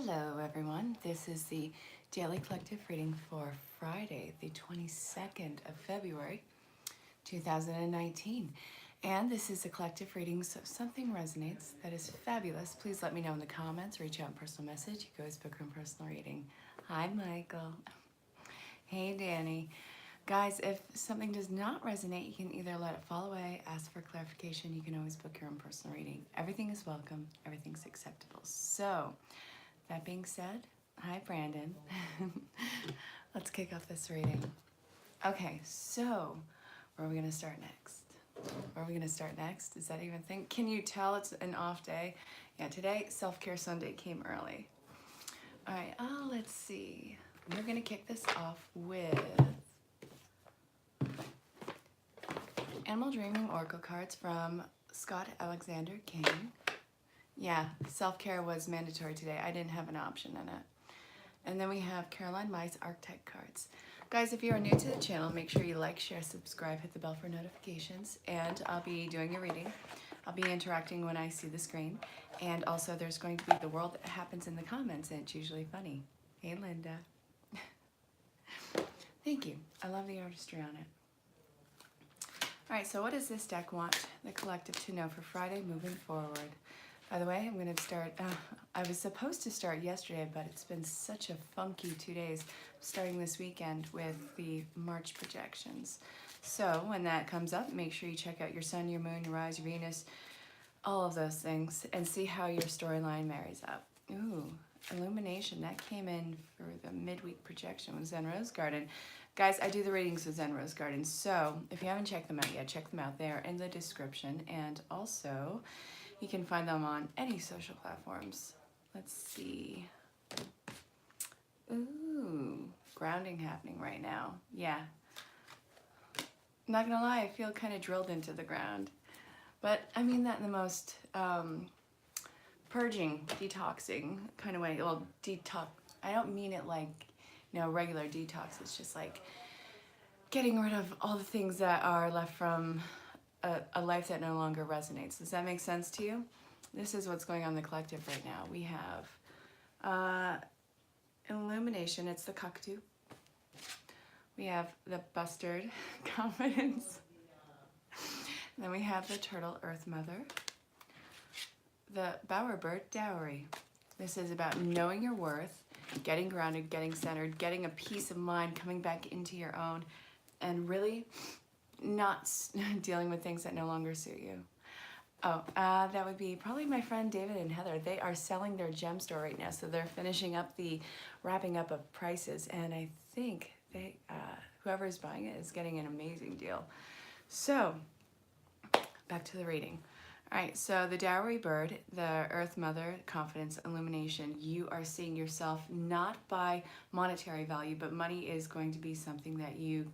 Hello everyone, this is the Daily Collective Reading for Friday, the 22nd of February, 2019. And this is a collective reading, so if something resonates that is fabulous, please let me know in the comments, reach out in personal message. You can always book room personal reading. Hi Michael. Hey Danny. Guys, if something does not resonate, you can either let it fall away, ask for clarification. You can always book your own personal reading. Everything is welcome, everything's acceptable. So, that being said, hi Brandon. Let's kick off this reading. Okay, so where are we gonna start next? Where are we gonna start next? Is that even a thing? Can you tell it's an off day? Yeah, today, Self-Care Sunday came early. All right, let's see. We're gonna kick this off with Animal Dreaming Oracle cards from Scott Alexander King. Yeah, self-care was mandatory today. I didn't have an option in it. And then we have ErinLyn.Reads archetype cards. Guys, if you are new to the channel, make sure you like, share, subscribe, hit the bell for notifications, and I'll be doing a reading. I'll be interacting when I see the screen. And also there's going to be the world that happens in the comments, and it's usually funny. Hey, Linda. Thank you. I love the artistry on it. All right, so what does this deck want the collective to know for Friday moving forward? By the way, I'm going to start, I was supposed to start yesterday, but it's been such a funky 2 days, starting this weekend with the March projections. So when that comes up, make sure you check out your sun, your moon, your rise, your Venus, all of those things, and see how your storyline marries up. Ooh, illumination, that came in for the midweek projection with Zen Rose Garden. Guys, I do the readings with Zen Rose Garden, so if you haven't checked them out yet, check them out. They are in the description, and also you can find them on any social platforms. Let's see. Ooh, grounding happening right now. Yeah. Not gonna lie, I feel kind of drilled into the ground. But I mean that in the most purging, detoxing kind of way. Well, I don't mean it like, regular detox. It's just like getting rid of all the things that are left from a life that no longer resonates. Does that make sense to you? This is what's going on in the collective right now. We have illumination, it's the cockatoo. We have the bustard, confidence. And then we have the turtle, earth mother. The bowerbird, dowry. This is about knowing your worth, getting grounded, getting centered, getting a peace of mind, coming back into your own, and really not dealing with things that no longer suit you. Oh, that would be probably my friend David and Heather. They are selling their gem store right now, so they're finishing up the wrapping up of prices, and I think they, whoever's buying it is getting an amazing deal. So, back to the reading. All right, so the dowry bird, the earth mother, confidence, illumination, you are seeing yourself not by monetary value, but money is going to be something that you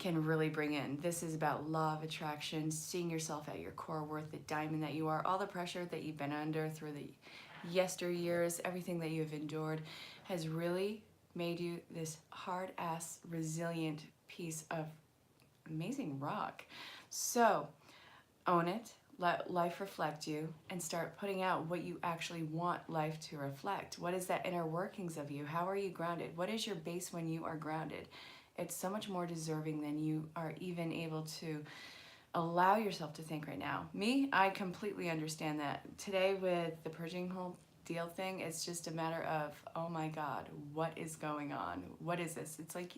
can really bring in. This is about law of attraction, seeing yourself at your core worth, the diamond that you are. All the pressure that you've been under through the yesteryears, everything that you have endured has really made you this hard-ass, resilient piece of amazing rock. So own it, let life reflect you, and start putting out what you actually want life to reflect. What is that inner workings of you? How are you grounded? What is your base when you are grounded? It's so much more deserving than you are even able to allow yourself to think right now. Me, I completely understand that. Today with the purging whole deal thing, it's just a matter of, oh my God, what is going on? What is this? It's like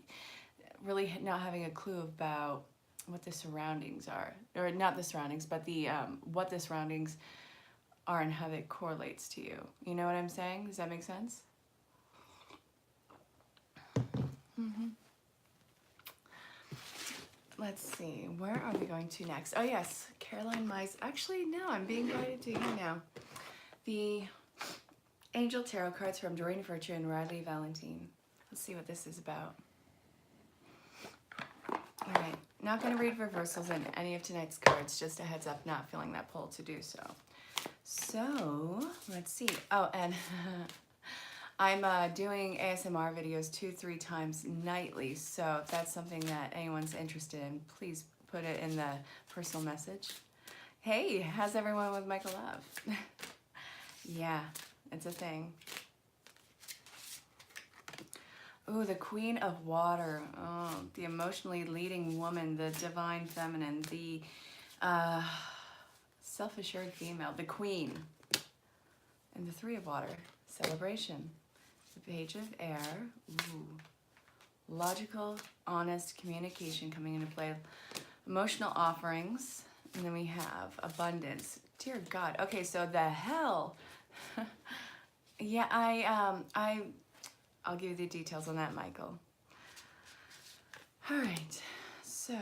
really not having a clue about what the surroundings are. Or not the surroundings, but the what the surroundings are and how that correlates to you. You know what I'm saying? Does that make sense? Mm-hmm. Let's see, where are we going to next? Oh yes, ErinLyn.Reads. Actually, no, I'm being guided to you now. The Angel Tarot cards from Doreen Virtue and Riley Valentine. Let's see what this is about. All right, not going to read reversals in any of tonight's cards, just a heads up, not feeling that pull to do so. So, let's see. Oh, and I'm doing ASMR videos 2-3 times nightly, so if that's something that anyone's interested in, please put it in the personal message. Hey, how's everyone with Michael Love? Yeah, it's a thing. Ooh, the Queen of Water. Oh, the emotionally leading woman, the divine feminine, the self-assured female, the Queen. And the Three of Water, celebration. The Page of Air. Ooh. Logical, honest communication coming into play. Emotional offerings. And then we have abundance. Dear God. Okay, so the hell. Yeah, I'll give you the details on that, Michael. All right, so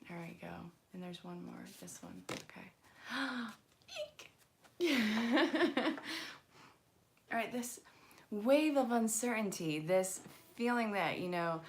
there we go. And there's one more, this one, okay. All right, this wave of uncertainty, this feeling that, you know,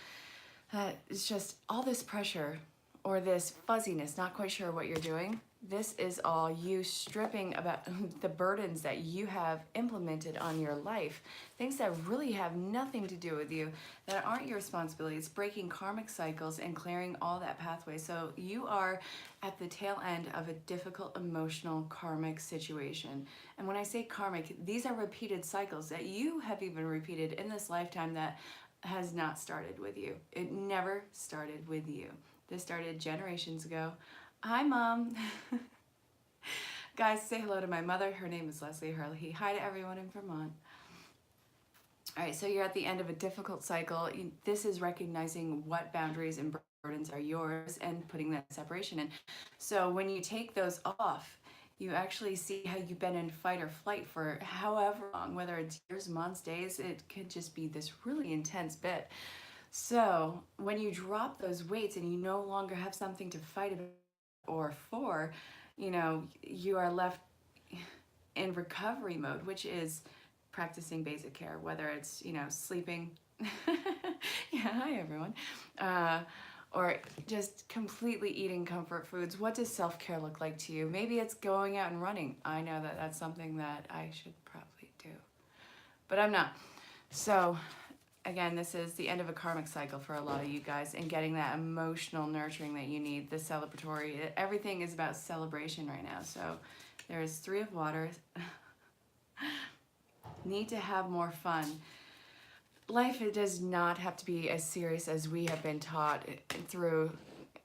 it's just all this pressure or this fuzziness, not quite sure what you're doing. This is all you stripping about the burdens that you have implemented on your life, things that really have nothing to do with you, that aren't your responsibility. It's breaking karmic cycles and clearing all that pathway. So you are at the tail end of a difficult emotional karmic situation. And when I say karmic, these are repeated cycles that you have even repeated in this lifetime that has not started with you. It never started with you. This started generations ago. Hi, Mom. Guys, say hello to my mother. Her name is Leslie Herlihy. Hi to everyone in Vermont. All right, so you're at the end of a difficult cycle. This is recognizing what boundaries and burdens are yours and putting that separation in. So when you take those off, you actually see how you've been in fight or flight for however long, whether it's years, months, days, it could just be this really intense bit. So when you drop those weights and you no longer have something to fight about or for, you know, you are left in recovery mode, which is practicing basic care, whether it's, you know, sleeping. Yeah, hi everyone. Or just completely eating comfort foods. What does self-care look like to you? Maybe it's going out and running. I know that that's something that I should probably do, but I'm not. So again, this is the end of a karmic cycle for a lot of you guys, and getting that emotional nurturing that you need, the celebratory. Everything is about celebration right now. So there's Three of Water. Need to have more fun. Life, it does not have to be as serious as we have been taught through,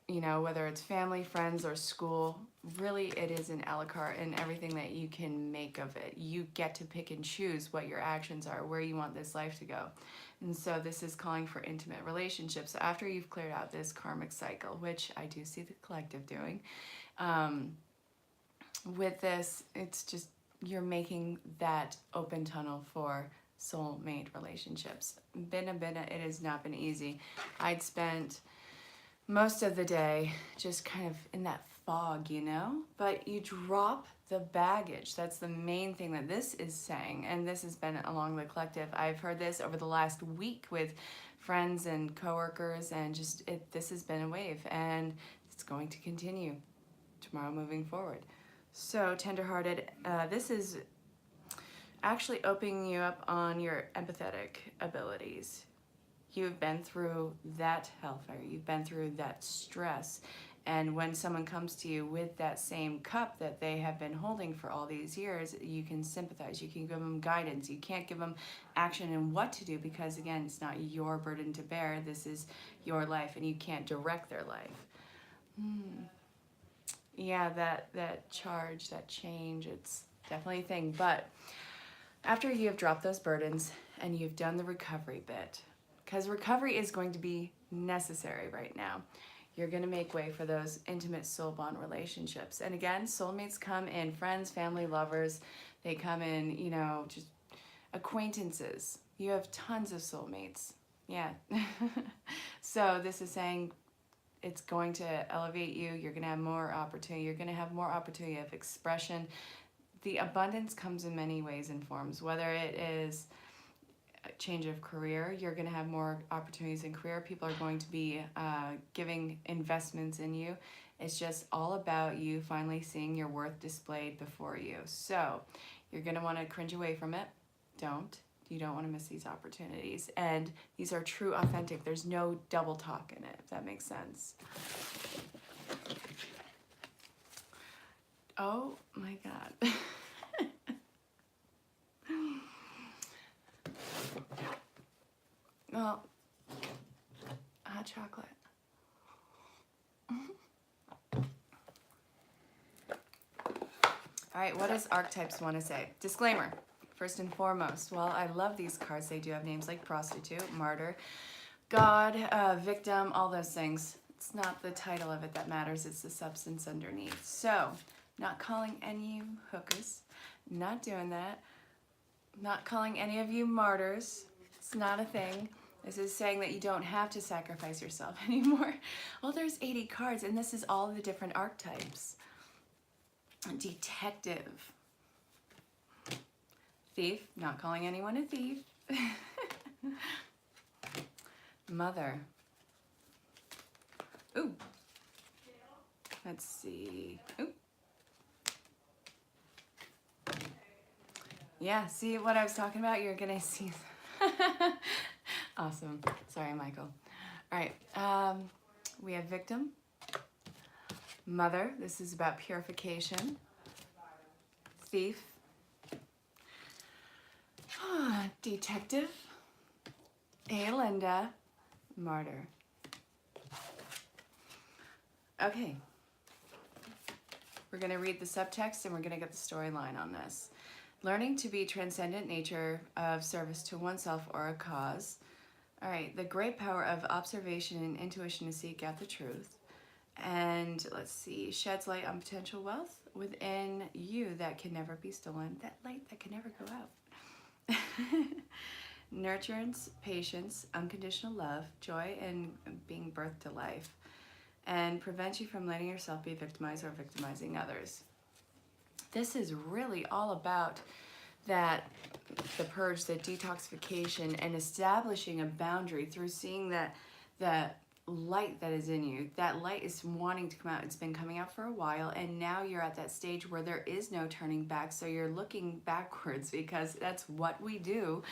you know, whether it's family, friends, or school. Really, it is an a la carte and everything that you can make of it. You get to pick and choose what your actions are, where you want this life to go. And so this is calling for intimate relationships. So after you've cleared out this karmic cycle, which I do see the collective doing, with this, it's just you're making that open tunnel for soulmate relationships. It has not been easy. I'd spent most of the day just kind of in that fog, you know, but you drop the baggage. That's the main thing that this is saying, and this has been along the collective. I've heard this over the last week with friends and coworkers, and just this has been a wave, and it's going to continue tomorrow moving forward. So tenderhearted, this is actually opening you up on your empathetic abilities. You've been through that hellfire, you've been through that stress, and when someone comes to you with that same cup that they have been holding for all these years, you can sympathize, you can give them guidance. You can't give them action and what to do because, again, it's not your burden to bear. This is your life, and you can't direct their life. Yeah, that charge, that change, it's definitely a thing. But after you have dropped those burdens and you've done the recovery bit, because recovery is going to be necessary right now, you're going to make way for those intimate soul bond relationships. And again, soulmates come in friends, family, lovers. They come in, you know, just acquaintances. You have tons of soulmates. Yeah. So this is saying it's going to elevate you. You're going to have more opportunity. You're going to have more opportunity of expression. The abundance comes in many ways and forms, whether it is a change of career. You're going to have more opportunities in career. People are going to be giving investments in you. It's just all about you finally seeing your worth displayed before you. So you're going to want to cringe away from it. Don't. You don't want to miss these opportunities. And these are true, authentic. There's no double talk in it, if that makes sense. Oh my God. All right, what does archetypes want to say? Disclaimer, first and foremost, while I love these cards, they do have names like prostitute, martyr, God, victim, all those things. It's not the title of it that matters, it's the substance underneath. So, not calling any of you hookers, not doing that. Not calling any of you martyrs, it's not a thing. This is saying that you don't have to sacrifice yourself anymore. Well, there's 80 cards, and this is all the different archetypes. Detective. Thief, not calling anyone a thief. Mother. Ooh. Let's see. Ooh. Yeah, see what I was talking about? You're gonna see. Awesome. Sorry, Michael. All right. We have victim. Mother. This is about purification. Thief. Detective. Linda. Martyr. Okay. We're going to read the subtext and we're going to get the storyline on this. Learning to be transcendent nature of service to oneself or a cause. All right, the great power of observation and intuition to seek out the truth. And let's see, sheds light on potential wealth within you that can never be stolen, that light that can never go out. Nurturance, patience, unconditional love, joy, and being birthed to life. And prevent you from letting yourself be victimized or victimizing others. This is really all about that, the purge, the detoxification, and establishing a boundary through seeing that light that is in you. That light is wanting to come out. It's been coming out for a while, and now you're at that stage where there is no turning back, so you're looking backwards because that's what we do.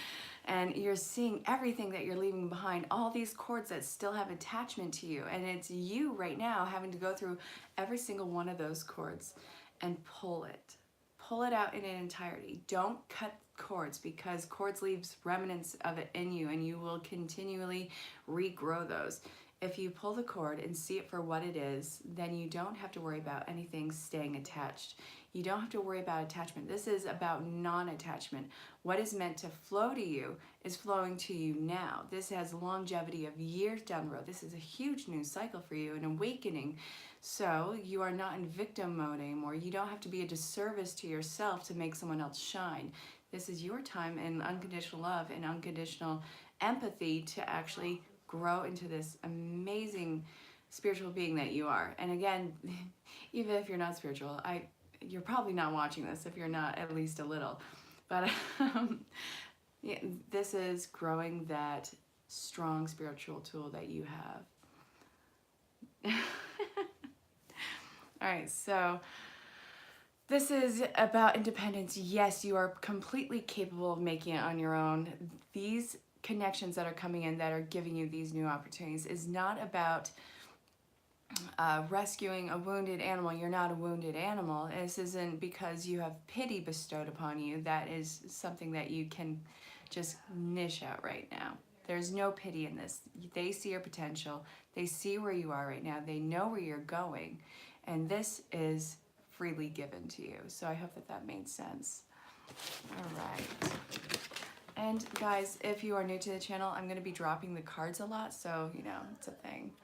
And you're seeing everything that you're leaving behind, all these cords that still have attachment to you, and it's you right now having to go through every single one of those cords and pull it out in an entirety. Don't cut cords, because cords leaves remnants of it in you, and you will continually regrow those. If you pull the cord and see it for what it is, then you don't have to worry about anything staying attached. You don't have to worry about attachment. This is about non-attachment. What is meant to flow to you is flowing to you now. This has longevity of years down the road. This is a huge new cycle for you, an awakening. So you are not in victim mode anymore. You don't have to be a disservice to yourself to make someone else shine. This is your time in unconditional love and unconditional empathy to actually grow into this amazing spiritual being that you are. And again, even if you're not spiritual, you're probably not watching this if you're not at least a little. But yeah, this is growing that strong spiritual tool that you have. All right, so this is about independence. Yes, you are completely capable of making it on your own. These connections that are coming in that are giving you these new opportunities is not about rescuing a wounded animal. You're not a wounded animal. This isn't because you have pity bestowed upon you. That is something that you can just niche out right now. There's no pity in this. They see your potential. They see where you are right now. They know where you're going. And this is freely given to you. So I hope that that made sense. All right. And guys, if you are new to the channel, I'm going to be dropping the cards a lot. So, you know, it's a thing.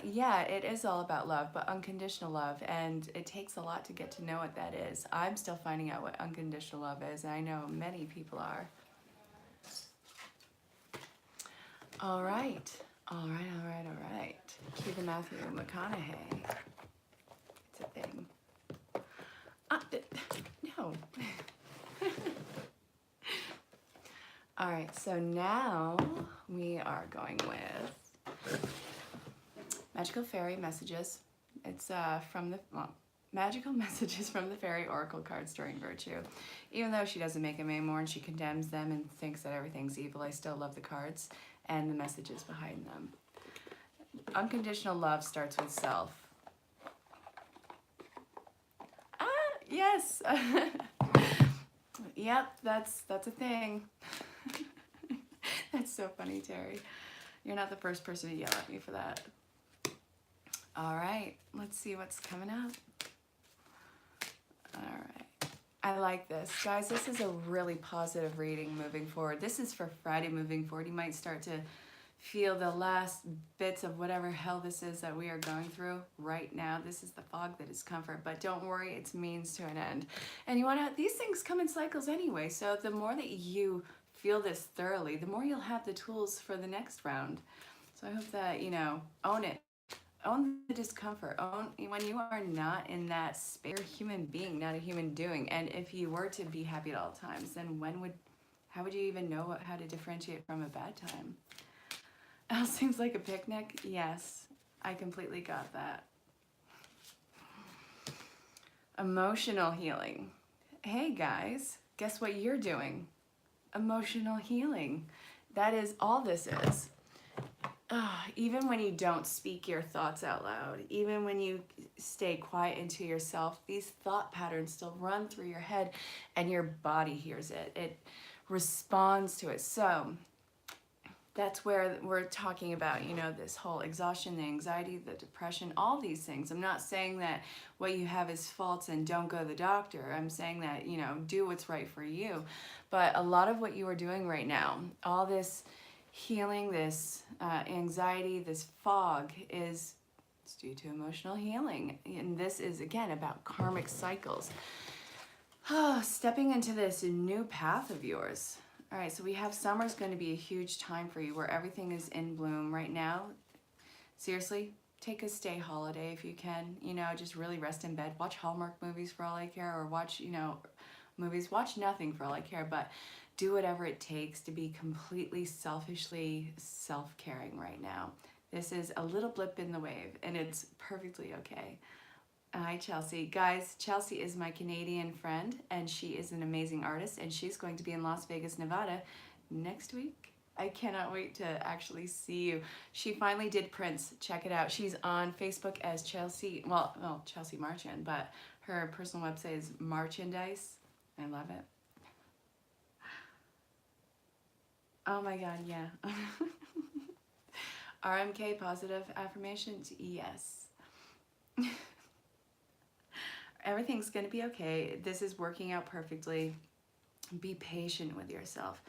Yeah, it is all about love, but unconditional love. And it takes a lot to get to know what that is. I'm still finding out what unconditional love is. And I know many people are. All right. All right, all right, all right. Cue the Matthew McConaughey. It's a thing. No. All right, so now we are going with Magical Fairy Messages. It's from the, Magical Messages from the Fairy Oracle cards during Virtue. Even though she doesn't make them anymore and she condemns them and thinks that everything's evil, I still love the cards and the messages behind them. Unconditional love starts with self. Yes. Yep, that's a thing. That's so funny, Terry. You're not the first person to yell at me for that. All right, let's see what's coming up. All I like this. Guys, this is a really positive reading moving forward. This is for Friday moving forward. You might start to feel the last bits of whatever hell this is that we are going through right now. This is the fog that is comfort, but don't worry, it's means to an end. And you want to, these things come in cycles anyway, so the more that you feel this thoroughly, the more you'll have the tools for the next round. So I hope that, you know, own it. Own the discomfort. Own when you are not in that space. You're a human being, not a human doing. And if you were to be happy at all times, then how would you even know how to differentiate from a bad time? It seems like a picnic. Yes, I completely got that. Emotional healing. Hey guys, guess what you're doing? Emotional healing. That is all this is. Even when you don't speak your thoughts out loud, even when you stay quiet into yourself, these thought patterns still run through your head and your body hears it. It responds to it. So that's where we're talking about, you know, this whole exhaustion, the anxiety, the depression, all these things. I'm not saying that what you have is false and don't go to the doctor. I'm saying that, you know, do what's right for you. But a lot of what you are doing right now, all this healing, this anxiety, this fog it's due to emotional healing. And this is, again, about karmic cycles. Stepping into this new path of yours. All right, so we have summer's going to be a huge time for you where everything is in bloom right now. Seriously, take a stay holiday if you can. You know, just really rest in bed. Watch Hallmark movies for all I care, or watch, you know, movies. Watch nothing for all I care, but do whatever it takes to be completely selfishly self-caring right now. This is a little blip in the wave, and it's perfectly okay. Hi, Chelsea. Guys, Chelsea is my Canadian friend, and she is an amazing artist, and she's going to be in Las Vegas, Nevada next week. I cannot wait to actually see you. She finally did prints. Check it out. She's on Facebook as Chelsea, well, Chelsea Marchand, but her personal website is Marchandise. I love it. Oh my God, yeah. RMK, positive affirmations, yes. Everything's gonna be okay. This is working out perfectly. Be patient with yourself.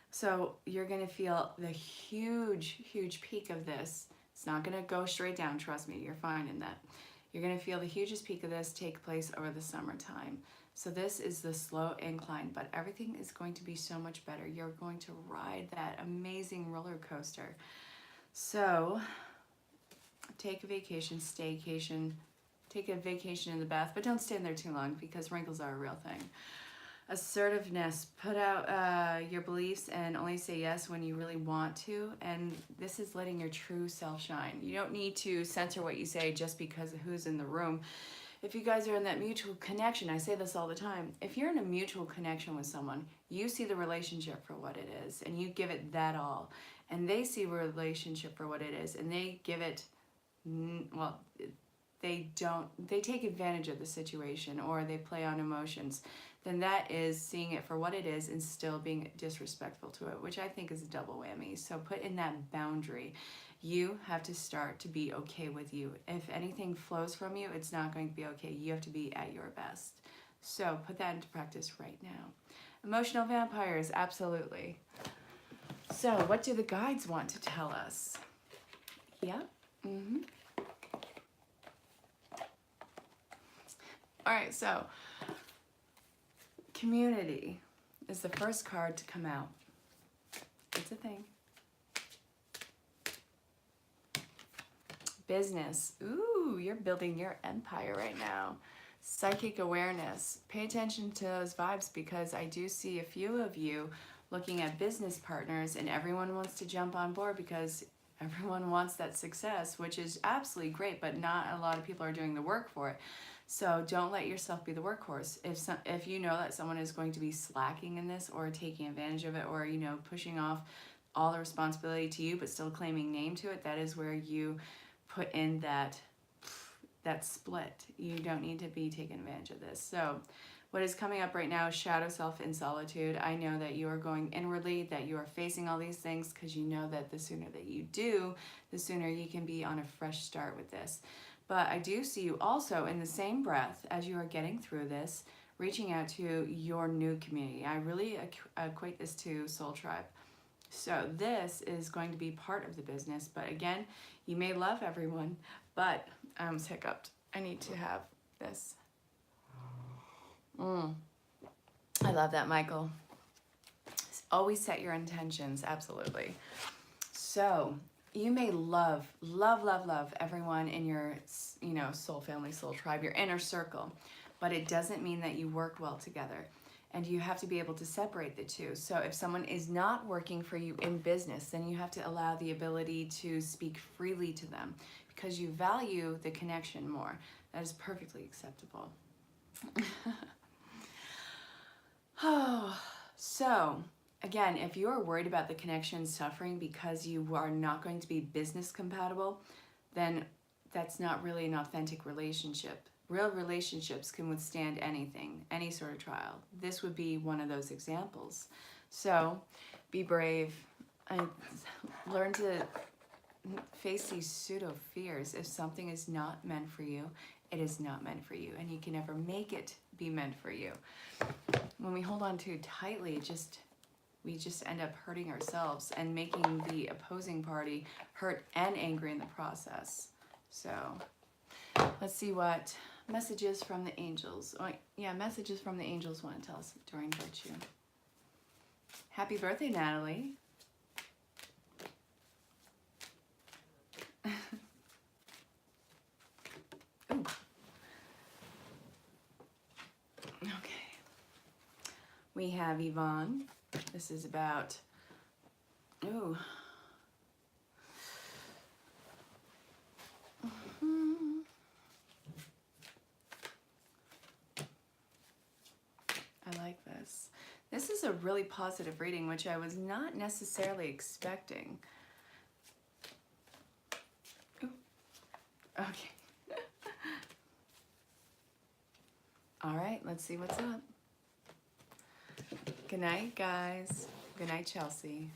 So you're gonna feel the huge, huge peak of this. It's not gonna go straight down, trust me, you're fine in that. You're gonna feel the hugest peak of this take place over the summertime. So this is the slow incline, but everything is going to be so much better. You're going to ride that amazing roller coaster. So take a vacation, staycation, take a vacation in the bath, but don't stand there too long because wrinkles are a real thing. Assertiveness, put out your beliefs and only say yes when you really want to. And this is letting your true self shine. You don't need to censor what you say just because of who's in the room. If you guys are in that mutual connection, I say this all the time, if you're in a mutual connection with someone, you see the relationship for what it is and you give it that all. And they see a relationship for what it is and they give it, well, they take advantage of the situation or they play on emotions, then that is seeing it for what it is and still being disrespectful to it, which I think is a double whammy. So put in that boundary. You have to start to be okay with you. If anything flows from you, it's not going to be okay. You have to be at your best. So put that into practice right now. Emotional vampires, absolutely. So what do the guides want to tell us? Yeah. All right, so community is the first card to come out. It's a thing. Business. Ooh, you're building your empire right now. Psychic awareness. Pay attention to those vibes because I do see a few of you looking at business partners and everyone wants to jump on board because everyone wants that success, which is absolutely great, but not a lot of people are doing the work for it. So don't let yourself be the workhorse. If you know that someone is going to be slacking in this or taking advantage of it or, you know, pushing off all the responsibility to you but still claiming name to it, that is where you put in that split. You don't need to be taking advantage of this. So what is coming up right now is shadow self in solitude. I know that you are going inwardly, that you are facing all these things because you know that the sooner that you do, the sooner you can be on a fresh start with this. But I do see you also in the same breath as you are getting through this, reaching out to your new community. I really equate this to Soul Tribe. So this is going to be part of the business, but again, you may love everyone, but I almost hiccuped. I need to have this. I love that, Michael. Always set your intentions, absolutely. So you may love everyone in your, soul family, soul tribe, your inner circle, but it doesn't mean that you work well together. And you have to be able to separate the two. So if someone is not working for you in business, then you have to allow the ability to speak freely to them because you value the connection more. That is perfectly acceptable. Oh, so again, if you are worried about the connection suffering because you are not going to be business compatible, then that's not really an authentic relationship. Real relationships can withstand anything, any sort of trial. This would be one of those examples. So be brave. Learn to face these pseudo fears. If something is not meant for you, it is not meant for you, and you can never make it be meant for you. When we hold on too tightly, we just end up hurting ourselves and making the opposing party hurt and angry in the process. So let's see what messages from the angels. Oh, yeah, messages from the angels want to tell us during virtue. Happy birthday, Natalie. Ooh. Okay. We have Yvonne. This is about, ooh. I like this. This is a really positive reading, which I was not necessarily expecting. Ooh. Okay. All right, let's see what's up. Good night, guys. Good night, Chelsea.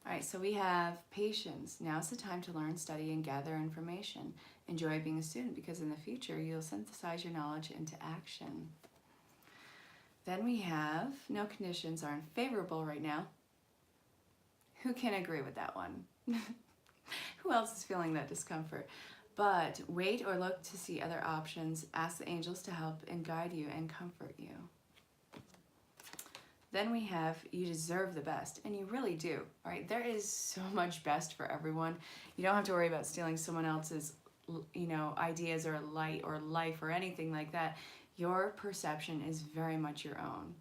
All right, so we have patience. Now's the time to learn, study, and gather information. Enjoy being a student because in the future, you'll synthesize your knowledge into action. Then we have, no conditions are unfavorable right now. Who can agree with that one? Who else is feeling that discomfort? But wait or look to see other options. Ask the angels to help and guide you and comfort you. Then we have, you deserve the best, and you really do, all right? There is so much best for everyone. You don't have to worry about stealing someone else's, ideas or light or life or anything like that. Your perception is very much your own.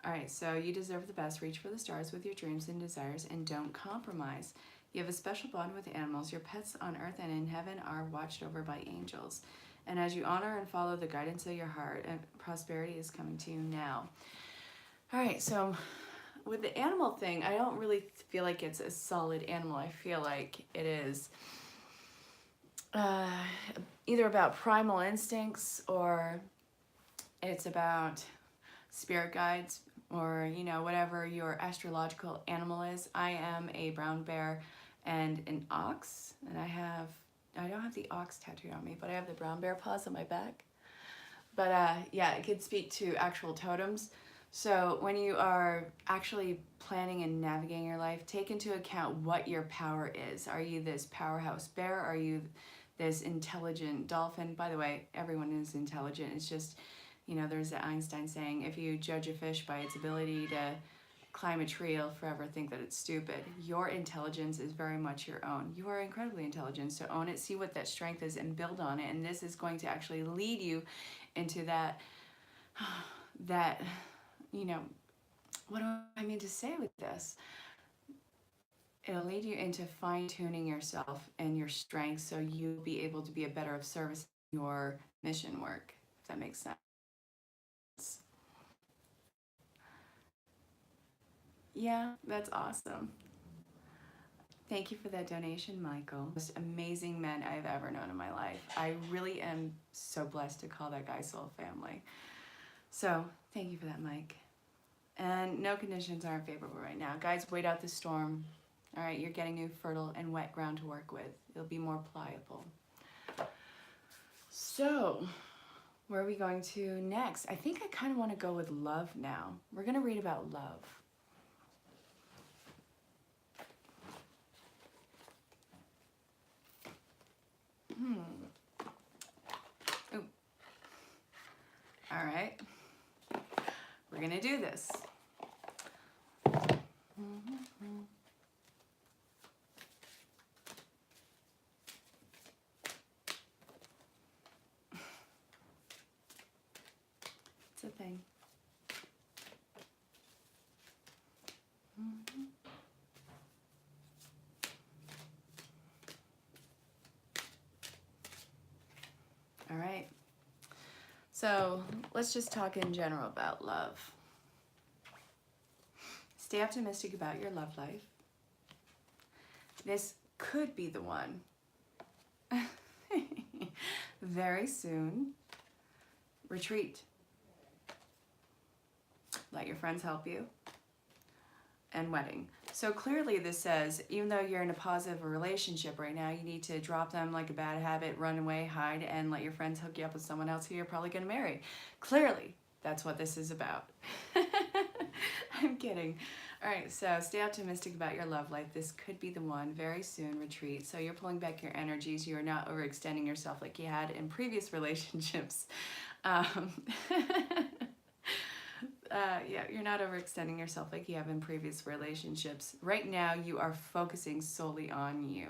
All right, so you deserve the best. Reach for the stars with your dreams and desires and don't compromise. You have a special bond with animals. Your pets on earth and in heaven are watched over by angels. And as you honor and follow the guidance of your heart, prosperity is coming to you now. All right, so with the animal thing, I don't really feel like it's a solid animal. I feel like it is either about primal instincts or it's about spirit guides or, whatever your astrological animal is. I am a brown bear and an ox, and I don't have the ox tattoo on me, but I have the brown bear paws on my back. But yeah, it could speak to actual totems. So when you are actually planning and navigating your life, take into account what your power is. Are you this powerhouse bear? Are you this intelligent dolphin? By the way, everyone is intelligent. It's just, there's the Einstein saying, if you judge a fish by its ability to climb a tree, you'll forever think that it's stupid. Your intelligence is very much your own. You are incredibly intelligent, so own it, see what that strength is, and build on it. And this is going to actually lead you into that, what do I mean to say with this? It'll lead you into fine-tuning yourself and your strengths so you'll be able to be a better of service in your mission work, if that makes sense. Yeah, that's awesome. Thank you for that donation, Michael. Most amazing men I've ever known in my life. I really am so blessed to call that guy soul family. So thank you for that, Mike. And no conditions aren't favorable right now. Guys, wait out the storm. All right, you're getting new fertile and wet ground to work with. It'll be more pliable. So where are we going to next? I think I kind of want to go with love now. We're going to read about love. Ooh. All right. We're going to do this. It's a thing. All right. So let's just talk in general about love. Stay optimistic about your love life. This could be the one. Very soon. Retreat. Let your friends help you. And wedding. So clearly this says, even though you're in a positive relationship right now, you need to drop them like a bad habit, run away, hide, and let your friends hook you up with someone else who you're probably going to marry. Clearly, that's what this is about. I'm kidding. All right, so stay optimistic about your love life. This could be the one. Very soon, retreat. So you're pulling back your energies. You are not overextending yourself like you had in previous relationships. Yeah, you're not overextending yourself like you have in previous relationships. Right now, you are focusing solely on you.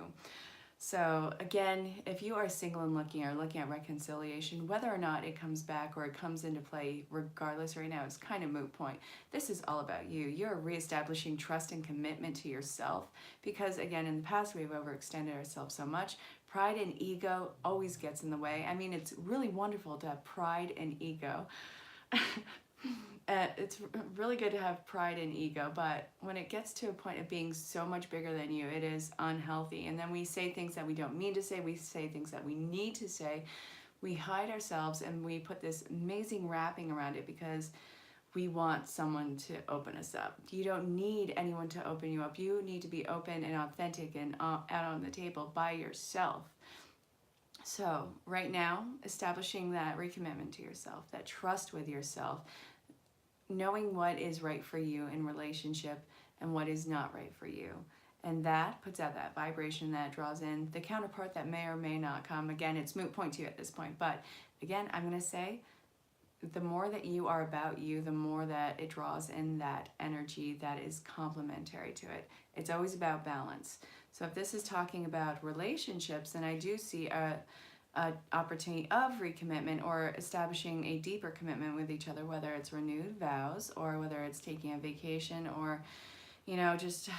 So again, if you are single and looking at reconciliation, whether or not it comes back or it comes into play, regardless right now, it's kind of moot point. This is all about you. You're reestablishing trust and commitment to yourself because again, in the past, we've overextended ourselves so much. Pride and ego always gets in the way. I mean, it's really wonderful to have pride and ego. It's really good to have pride and ego, but when it gets to a point of being so much bigger than you, it is unhealthy. And then we say things that we don't mean to say, we say things that we need to say, we hide ourselves and we put this amazing wrapping around it because we want someone to open us up. You don't need anyone to open you up. You need to be open and authentic and out on the table by yourself. So right now, establishing that recommitment to yourself, that trust with yourself, knowing what is right for you in relationship and what is not right for you. And that puts out that vibration that draws in the counterpart that may or may not come. Again, it's moot point to you at this point. But again, I'm going to say the more that you are about you, the more that it draws in that energy that is complementary to it. It's always about balance. So if this is talking about relationships, then I do see a opportunity of recommitment or establishing a deeper commitment with each other, whether it's renewed vows or whether it's taking a vacation or, you know, just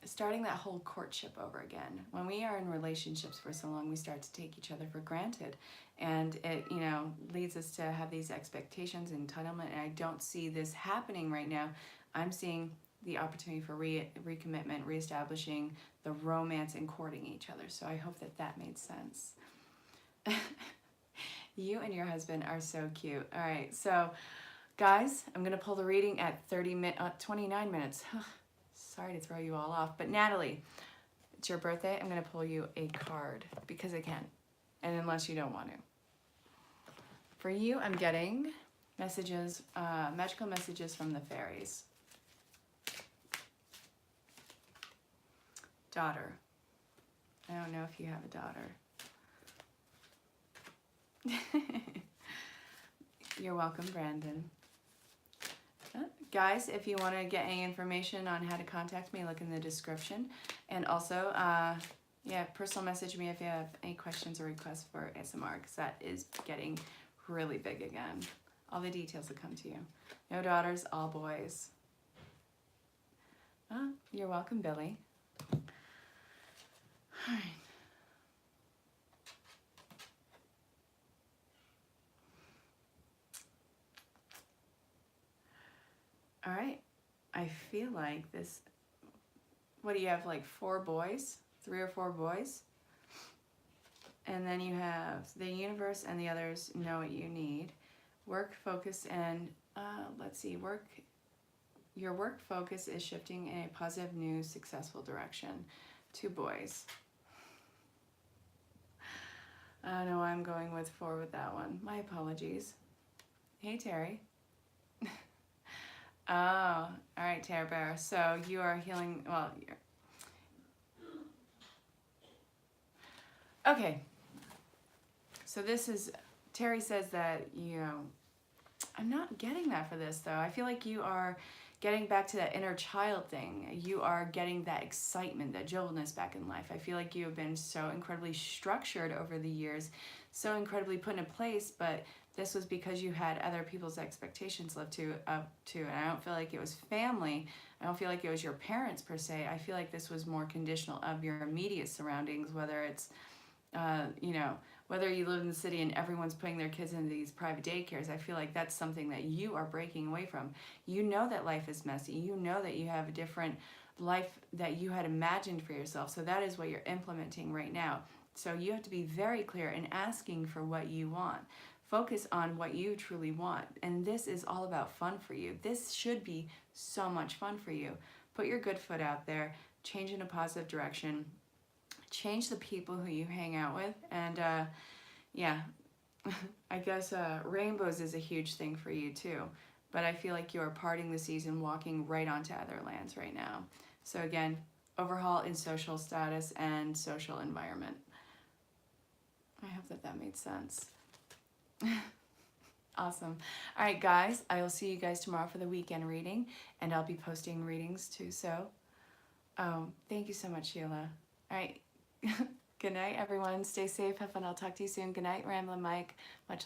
starting that whole courtship over again. When we are in relationships for so long, we start to take each other for granted. And it, you know, leads us to have these expectations, entitlement, and I don't see this happening right now. I'm seeing the opportunity for recommitment, reestablishing the romance and courting each other. So I hope that that made sense. You and your husband are so cute. All right, so guys, I'm gonna pull the reading at 29 minutes. Sorry to throw you all off, but Natalie, it's your birthday. I'm gonna pull you a card because I can, and unless you don't want to. For you, I'm getting messages, magical messages from the fairies. Daughter. I don't know if you have a daughter. You're welcome, Brandon. Guys, if you want to get any information on how to contact me, look in the description. And also, yeah, personal message me if you have any questions or requests for ASMR, because that is getting really big again. All the details will come to you. No daughters, all boys. You're welcome, Billy. All right. All right. I feel like this, what do you have, like 4 boys? 3 or 4 boys? And then you have the universe and the others know what you need. Work, focus, and let's see, your work focus is shifting in a positive, new, successful direction. 2 boys. I don't know why I'm going with 4 with that one. My apologies. Hey, Terry. Oh, all right, Terror Bear. So you are healing, well, you're... Okay. So this is, Terry says that, you know, I'm not getting that for this though. I feel like you are getting back to that inner child thing. You are getting that excitement, that jovialness back in life. I feel like you have been so incredibly structured over the years, so incredibly put in place, but this was because you had other people's expectations lived up to, and I don't feel like it was family. I don't feel like it was your parents per se. I feel like this was more conditional of your immediate surroundings, whether it's, you know, whether you live in the city and everyone's putting their kids into these private daycares. I feel like that's something that you are breaking away from. You know that life is messy. You know that you have a different life that you had imagined for yourself. So that is what you're implementing right now. So you have to be very clear in asking for what you want. Focus on what you truly want. And this is all about fun for you. This should be so much fun for you. Put your good foot out there. Change in a positive direction. Change the people who you hang out with, and yeah, I guess rainbows is a huge thing for you too, but I feel like you're parting the seas and walking right onto other lands right now. So again, overhaul in social status and social environment. I hope that that made sense. Awesome. All right, guys, I will see you guys tomorrow for the weekend reading, and I'll be posting readings too, so thank you so much, Sheila. All right. Good night, everyone. Stay safe. Have fun. I'll talk to you soon. Good night, Ramblin' Mike. Much